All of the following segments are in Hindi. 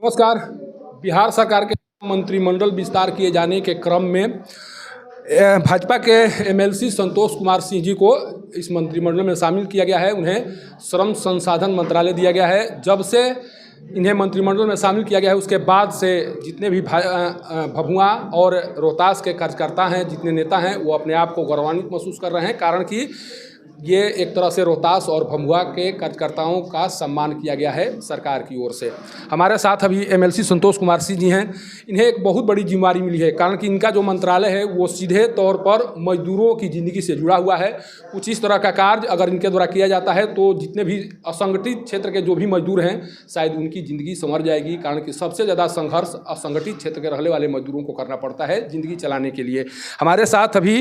नमस्कार। बिहार सरकार के मंत्रिमंडल विस्तार किए जाने के क्रम में भाजपा के एमएलसी संतोष कुमार सिंह जी को इस मंत्रिमंडल में शामिल किया गया है। उन्हें श्रम संसाधन मंत्रालय दिया गया है। जब से इन्हें मंत्रिमंडल में शामिल किया गया है उसके बाद से जितने भी भभुआ और रोहतास के कार्यकर्ता हैं, जितने नेता हैं, वो अपने आप को गौरवान्वित महसूस कर रहे हैं। कारण कि ये एक तरह से रोहतास और भभुआ के कार्यकर्ताओं का सम्मान किया गया है सरकार की ओर से। हमारे साथ अभी एमएलसी संतोष कुमार सिंह जी हैं। इन्हें एक बहुत बड़ी जिम्मेदारी मिली है, कारण कि इनका जो मंत्रालय है वो सीधे तौर पर मजदूरों की ज़िंदगी से जुड़ा हुआ है। कुछ इस तरह का कार्य अगर इनके द्वारा किया जाता है तो जितने भी असंगठित क्षेत्र के जो भी मजदूर हैं शायद उनकी ज़िंदगी संवर जाएगी। कारण कि सबसे ज़्यादा संघर्ष असंगठित क्षेत्र के रहने वाले मजदूरों को करना पड़ता है ज़िंदगी चलाने के लिए। हमारे साथ अभी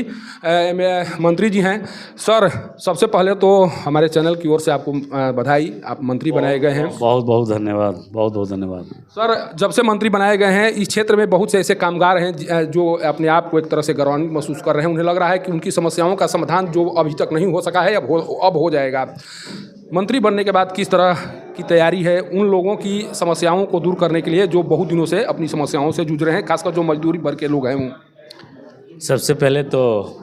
मंत्री जी हैं। सर, सबसे पहले तो हमारे चैनल की ओर से आपको बधाई, आप मंत्री बनाए गए हैं। बहुत बहुत धन्यवाद, बहुत बहुत धन्यवाद। सर, जब से मंत्री बनाए गए हैं इस क्षेत्र में बहुत से ऐसे कामगार हैं जो अपने आप को एक तरह से गौरवान्वित महसूस कर रहे हैं। उन्हें लग रहा है कि उनकी समस्याओं का समाधान जो अभी तक नहीं हो सका है अब हो जाएगा। मंत्री बनने के बाद किस तरह की तैयारी है उन लोगों की समस्याओं को दूर करने के लिए जो बहुत दिनों से अपनी समस्याओं से जूझ रहे हैं, खासकर जो मजदूरी वर्ग के लोग हैं वो? सबसे पहले तो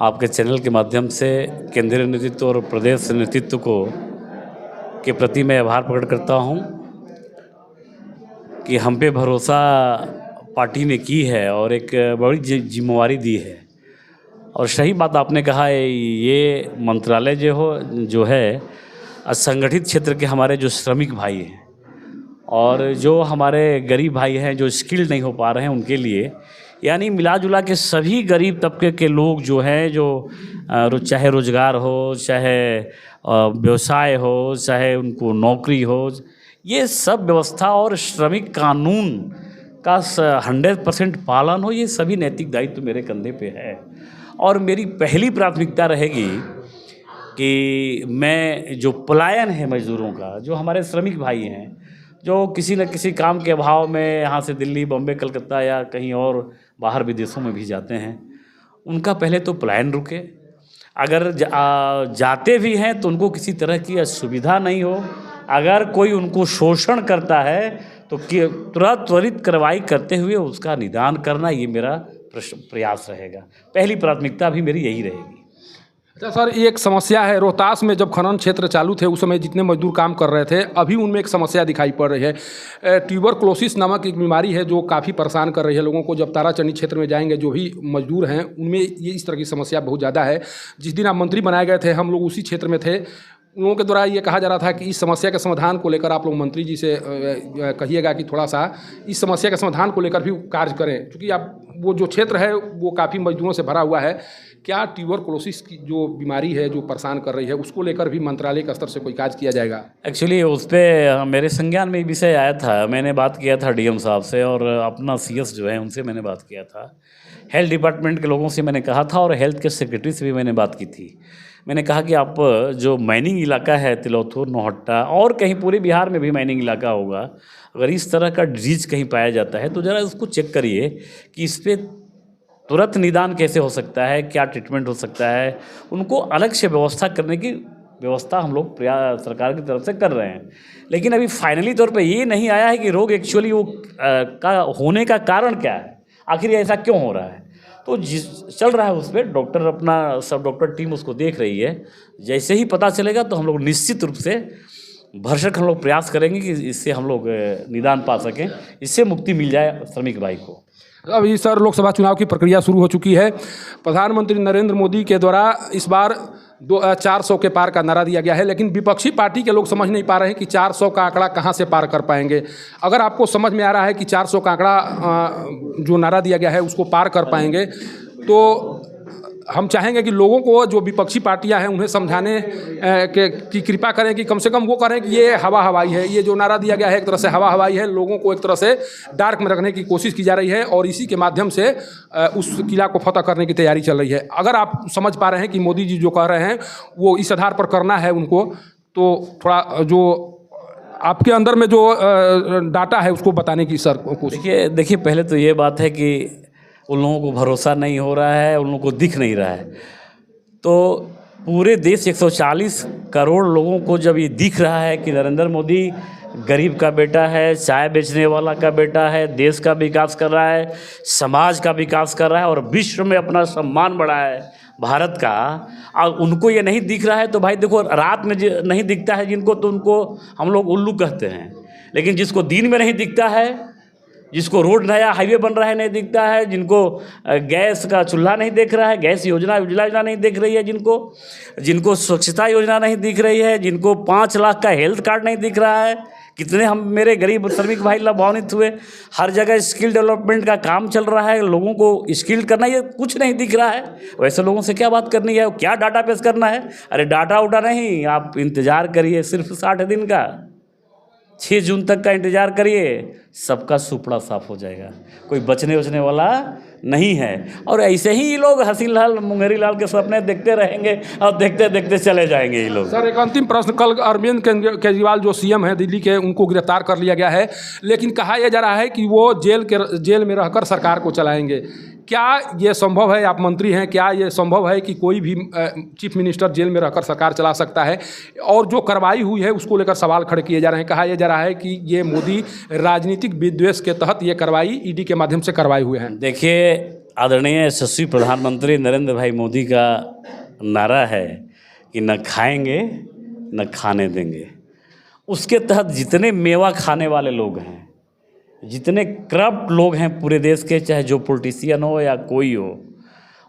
आपके चैनल के माध्यम से केंद्रीय नेतृत्व और प्रदेश नेतृत्व के प्रति मैं आभार प्रकट करता हूं कि हम पे भरोसा पार्टी ने की है और एक बड़ी जिम्मेवारी दी है। और सही बात आपने कहा है, ये मंत्रालय जो है असंगठित क्षेत्र के हमारे जो श्रमिक भाई हैं और जो हमारे गरीब भाई हैं जो स्किल्ड नहीं हो पा रहे हैं उनके लिए, यानी मिला जुला के सभी गरीब तबके के लोग जो हैं, जो चाहे रोज़गार हो, चाहे व्यवसाय हो, चाहे उनको नौकरी हो, ये सब व्यवस्था और श्रमिक कानून का 100% पालन हो, ये सभी नैतिक दायित्व मेरे कंधे पे है। और मेरी पहली प्राथमिकता रहेगी कि मैं जो पलायन है मजदूरों का, जो हमारे श्रमिक भाई हैं जो किसी न किसी काम के अभाव में यहाँ से दिल्ली, बम्बई, कलकत्ता या कहीं और बाहर विदेशों में भी जाते हैं, उनका पहले तो पलायन रुके। अगर जाते भी हैं तो उनको किसी तरह की असुविधा नहीं हो। अगर कोई उनको शोषण करता है तो तुरंत त्वरित कार्रवाई करते हुए उसका निदान करना, ये मेरा प्रयास रहेगा। पहली प्राथमिकता भी मेरी यही रहेगी। अच्छा सर, ये एक समस्या है, रोहतास में जब खनन क्षेत्र चालू थे उस समय जितने मजदूर काम कर रहे थे, अभी उनमें एक समस्या दिखाई पड़ रही है। ट्यूबरक्लोसिस नामक एक बीमारी है जो काफ़ी परेशान कर रही है लोगों को। जब ताराचंदी क्षेत्र में जाएंगे जो भी मजदूर हैं उनमें ये इस तरह की समस्या बहुत ज़्यादा है। जिस दिन आप मंत्री बनाए गए थे हम लोग उसी क्षेत्र में थे। उन लोगों के द्वारा ये कहा जा रहा था कि इस समस्या के समाधान को लेकर आप लोग मंत्री जी से कहिएगा कि थोड़ा सा इस समस्या के समाधान को लेकर भी कार्य करें, क्योंकि आप वो जो क्षेत्र है वो काफ़ी मजदूरों से भरा हुआ है। क्या ट्यूबरक्लोसिस की जो बीमारी है जो परेशान कर रही है उसको लेकर भी मंत्रालय के स्तर से कोई कार्य किया जाएगा? एक्चुअली उस पर मेरे संज्ञान में विषय आया था, मैंने बात किया था डीएम साहब से और अपना सीएस जो है उनसे मैंने बात किया था। हेल्थ डिपार्टमेंट के लोगों से मैंने कहा था और हेल्थ के सेक्रेटरी से भी मैंने बात की थी। मैंने कहा कि आप जो माइनिंग इलाका है तिलौथुर, नौहट्टा और कहीं पूरे बिहार में भी माइनिंग इलाका होगा, अगर इस तरह का डिजीज कहीं पाया जाता है तो ज़रा उसको चेक करिए कि इस पर तुरंत निदान कैसे हो सकता है, क्या ट्रीटमेंट हो सकता है। उनको अलग से व्यवस्था करने की व्यवस्था हम लोग सरकार की तरफ से कर रहे हैं। लेकिन अभी फाइनली तौर पे ये नहीं आया है कि रोग एक्चुअली वो का होने का कारण क्या है, आखिर ऐसा क्यों हो रहा है। तो चल रहा है उस पर, डॉक्टर अपना सब डॉक्टर टीम उसको देख रही है। जैसे ही पता चलेगा तो हम लोग निश्चित रूप से भरसक हम लोग प्रयास करेंगे कि इससे हम लोग निदान पा सकें, इससे मुक्ति मिल जाए श्रमिक भाई को। अभी सर लोकसभा चुनाव की प्रक्रिया शुरू हो चुकी है। प्रधानमंत्री नरेंद्र मोदी के द्वारा इस बार 400 के पार का नारा दिया गया है, लेकिन विपक्षी पार्टी के लोग समझ नहीं पा रहे हैं कि 400 का आंकड़ा कहां से पार कर पाएंगे। अगर आपको समझ में आ रहा है कि 400 का आंकड़ा जो नारा दिया गया है उसको पार कर पाएंगे तो हम चाहेंगे कि लोगों को, जो विपक्षी पार्टियां हैं, उन्हें समझाने की कृपा करें कि कम से कम वो करें कि ये हवा हवाई है। ये जो नारा दिया गया है एक तरह से हवा हवाई है, लोगों को एक तरह से डार्क में रखने की कोशिश की जा रही है और इसी के माध्यम से उस किला को फतह करने की तैयारी चल रही है। अगर आप समझ पा रहे हैं कि मोदी जी जो कह रहे हैं वो इस आधार पर करना है उनको, तो थोड़ा जो आपके अंदर में जो डाटा है उसको बताने की सर कोशिश। देखिए पहले तो ये बात है कि उन लोगों को भरोसा नहीं हो रहा है, उन लोगों को दिख नहीं रहा है। तो पूरे देश 140 करोड़ लोगों को जब ये दिख रहा है कि नरेंद्र मोदी गरीब का बेटा है, चाय बेचने वाला का बेटा है, देश का विकास कर रहा है, समाज का विकास कर रहा है और विश्व में अपना सम्मान बढ़ाया है भारत का। और उनको ये नहीं दिख रहा है तो भाई देखो, रात में नहीं दिखता है जिनको, तो उनको हम लोग उल्लू कहते हैं। लेकिन जिसको दिन में नहीं दिखता है, जिसको रोड नया हाईवे बन रहा है नहीं दिखता है, जिनको गैस का चूल्हा नहीं दिख रहा है, गैस योजना योजना नहीं दिख रही है, जिनको स्वच्छता योजना नहीं दिख रही है, जिनको 5 लाख का हेल्थ कार्ड नहीं दिख रहा है, कितने हम मेरे गरीब श्रमिक भाई लाभान्वित हुए। हर जगह स्किल डेवलपमेंट का काम चल रहा है, लोगों को स्किल करना, ये कुछ नहीं दिख रहा है। वैसे लोगों से क्या बात करनी है, क्या डाटा पेश करना है? अरे डाटा उटा नहीं, आप इंतज़ार करिए सिर्फ 60 दिन का, 6 जून तक का इंतज़ार करिए, सबका सुपड़ा साफ हो जाएगा, कोई बचने उचने वाला नहीं है। और ऐसे ही ये लोग हंसी लाल मुंगेरी लाल के सपने देखते रहेंगे और देखते देखते चले जाएंगे ये लोग। सर, एक अंतिम प्रश्न, कल अरविंद केजरीवाल जो सीएम है दिल्ली के, उनको गिरफ्तार कर लिया गया है, लेकिन कहा यह जा रहा है कि वो जेल में रहकर सरकार को चलाएंगे। क्या ये संभव है? आप मंत्री हैं, क्या ये संभव है कि कोई भी चीफ मिनिस्टर जेल में रहकर सरकार चला सकता है? और जो कार्रवाई हुई है उसको लेकर सवाल खड़े किए जा रहे हैं। कहा यह जा रहा है कि ये मोदी राजनीतिक विद्वेष के तहत ये कार्रवाई ईडी के माध्यम से करवाए हुए हैं। देखिए, आदरणीय यशस्वी प्रधानमंत्री नरेंद्र भाई मोदी का नारा है कि न खाएंगे न खाने देंगे। उसके तहत जितने मेवा खाने वाले लोग हैं, जितने करप्ट लोग हैं पूरे देश के, चाहे जो पॉलिटिशियन हो या कोई हो,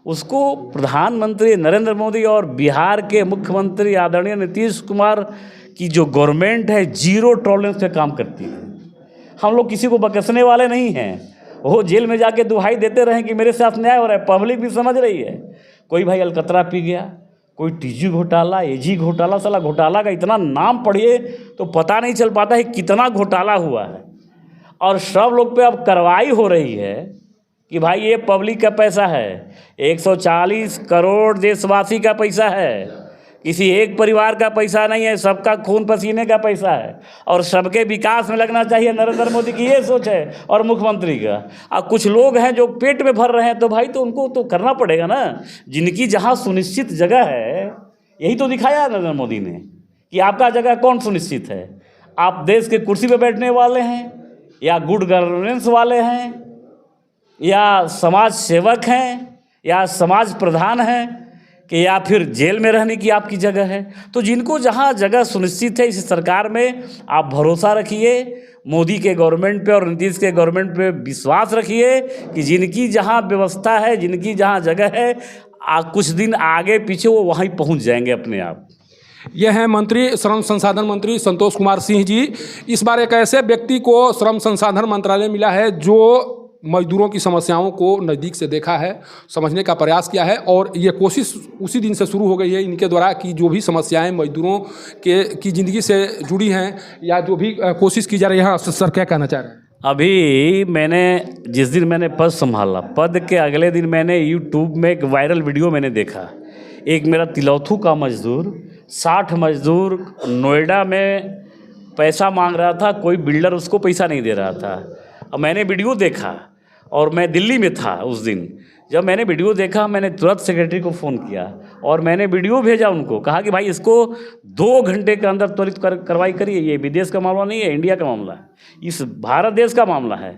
उसको प्रधानमंत्री नरेंद्र मोदी और बिहार के मुख्यमंत्री आदरणीय नीतीश कुमार की जो गवर्नमेंट है, 0 टॉलरेंस पे काम करती है। हम लोग किसी को बकसने वाले नहीं हैं। वो जेल में जाके दुहाई देते रहें कि मेरे साथ न्याय हो रहा है, पब्लिक भी समझ रही है। कोई भाई अलकतरा पी गया, कोई टीजी घोटाला, एजी घोटाला, साला घोटाला का इतना नाम पढ़िए तो पता नहीं चल पाता है कितना घोटाला हुआ है। और सब लोग पे अब कार्रवाई हो रही है कि भाई ये पब्लिक का पैसा है, 140 करोड़ देशवासी का पैसा है, किसी एक परिवार का पैसा नहीं है, सबका खून पसीने का पैसा है और सबके विकास में लगना चाहिए। नरेंद्र मोदी की ये सोच है और मुख्यमंत्री का। अब कुछ लोग हैं जो पेट में भर रहे हैं, तो भाई तो उनको तो करना पड़ेगा ना। जिनकी जहाँ सुनिश्चित जगह है, यही तो दिखाया नरेंद्र मोदी ने कि आपका जगह कौन सुनिश्चित है। आप देश के कुर्सी पर बैठने वाले हैं या गुड गवर्नेंस वाले हैं या समाज सेवक हैं या समाज प्रधान हैं कि या फिर जेल में रहने की आपकी जगह है। तो जिनको जहां जगह सुनिश्चित है इस सरकार में, आप भरोसा रखिए मोदी के गवर्नमेंट पे और नीतीश के गवर्नमेंट पे विश्वास रखिए कि जिनकी जहां व्यवस्था है, जिनकी जहां जगह है, कुछ दिन आगे पीछे वो वहीं पहुंच जाएंगे अपने आप। यह हैं मंत्री, श्रम संसाधन मंत्री संतोष कुमार सिंह जी। इस बार एक ऐसे व्यक्ति को श्रम संसाधन मंत्रालय मिला है जो मजदूरों की समस्याओं को नज़दीक से देखा है, समझने का प्रयास किया है। और ये कोशिश उसी दिन से शुरू हो गई है इनके द्वारा कि जो भी समस्याएं मजदूरों की ज़िंदगी से जुड़ी हैं या जो भी कोशिश की जा रही है। सर, क्या कहना चाह रहे हैं? अभी मैंने जिस दिन मैंने पद संभाला, पद के अगले दिन मैंने यूट्यूब में एक वायरल वीडियो मैंने देखा। एक मेरा तिलौथू का मजदूर, 60 मजदूर नोएडा में पैसा मांग रहा था, कोई बिल्डर उसको पैसा नहीं दे रहा था। अब मैंने वीडियो देखा और मैं दिल्ली में था उस दिन। जब मैंने वीडियो देखा, मैंने तुरंत सेक्रेटरी को फ़ोन किया और मैंने वीडियो भेजा उनको, कहा कि भाई इसको 2 घंटे के अंदर त्वरित कार्रवाई करिए। ये विदेश का मामला नहीं है, इंडिया का मामला है, इस भारत देश का मामला है।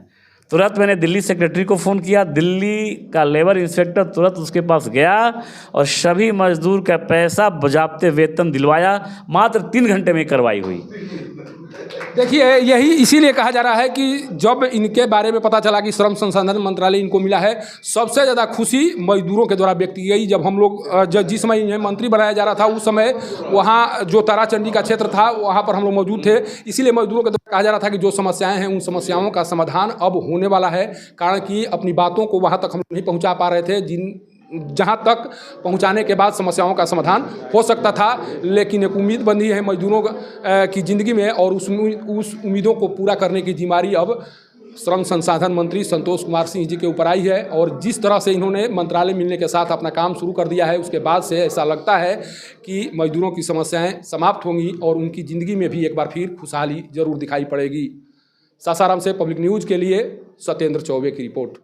तुरंत मैंने दिल्ली सेक्रेटरी को फ़ोन किया, दिल्ली का लेबर इंस्पेक्टर तुरंत उसके पास गया और सभी मजदूर का पैसा बजाबते वेतन दिलवाया। मात्र 3 घंटे में कार्रवाई हुई। देखिए, यही इसीलिए कहा जा रहा है कि जब इनके बारे में पता चला कि श्रम संसाधन मंत्रालय इनको मिला है, सबसे ज़्यादा खुशी मजदूरों के द्वारा व्यक्त की गई। जब हम लोग जिस समय इन्हें मंत्री बनाया जा रहा था, उस समय वहाँ जो ताराचंडी का क्षेत्र था वहाँ पर हम लोग मौजूद थे। इसीलिए मजदूरों के द्वारा कहा जा रहा था कि जो समस्याएं हैं उन समस्याओं का समाधान अब होने वाला है। कारण कि अपनी बातों को वहाँ तक हम नहीं पहुँचा पा रहे थे, जहाँ तक पहुँचाने के बाद समस्याओं का समाधान हो सकता था। लेकिन एक उम्मीद बंधी है मजदूरों की ज़िंदगी में और उस उम्मीदों को पूरा करने की जिम्मेदारी अब श्रम संसाधन मंत्री संतोष कुमार सिंह जी के ऊपर आई है। और जिस तरह से इन्होंने मंत्रालय मिलने के साथ अपना काम शुरू कर दिया है, उसके बाद से ऐसा लगता है कि मजदूरों की समस्याएं समाप्त होंगी और उनकी ज़िंदगी में भी एक बार फिर खुशहाली जरूर दिखाई पड़ेगी। सासाराम से पब्लिक न्यूज़ के लिए सत्येंद्र चौबे की रिपोर्ट।